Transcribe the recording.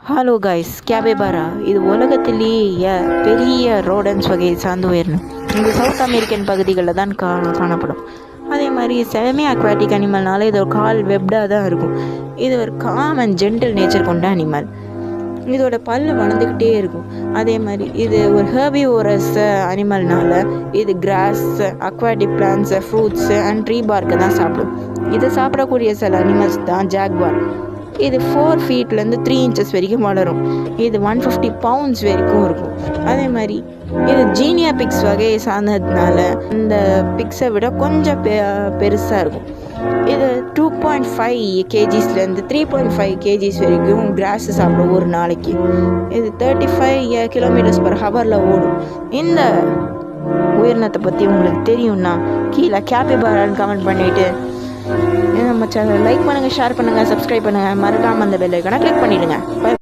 Hello guys, கேபிபாரா இது உலகத்திலேயே பெரிய ரோடன்ஸ் வகையை சார்ந்து உயரணும். இது சவுத் அமெரிக்கன் பகுதிகளில் தான் காணப்படும். அதே மாதிரி செமி அக்வாட்டிக் அனிமல்னால இது ஒரு கால் வெப்டாக தான் இருக்கும். இது ஒரு காம் அண்ட் ஜென்டில் நேச்சர் கொண்ட அனிமல். இதோட பல்லு வளர்ந்துக்கிட்டே இருக்கும். அதே மாதிரி இது ஒரு ஹெர்பிவோரஸ் அனிமல்னால இது grass, aquatic plants, fruits and tree பார்க்கை தான் சாப்பிடும். இதை சாப்பிடக்கூடிய சில அனிமல்ஸ் தான் ஜாக்வார். இது 4 ஃபீட்லேருந்து 3 இன்ச்சஸ் வரைக்கும் வளரும். இது 150 பவுண்ட்ஸ் வரைக்கும் இருக்கும். அதே மாதிரி இது ஜீனியா பிக்ஸ் வகையை சார்ந்ததுனால இந்த பிக்ஸை விட கொஞ்சம் பெருசாக இருக்கும். இது 2.5 kgsலேருந்து 3.5 kgs வரைக்கும் கிராஸ் சாப்பிடும் ஒரு நாளைக்கு. இது 35 km/h ஓடும். இந்த உயிரினத்தை பற்றி உங்களுக்கு தெரியும்னா கீழே கேபிபாரான்னு கமெண்ட் பண்ணிவிட்டு நம்ம சேனலை லைக் பண்ணுங்கள், ஷேர் பண்ணுங்கள், சப்ஸ்கிரைப் பண்ணுங்கள். மறக்காமல் அந்த பெல் ஐகானை கிளிக் பண்ணிவிடுங்க.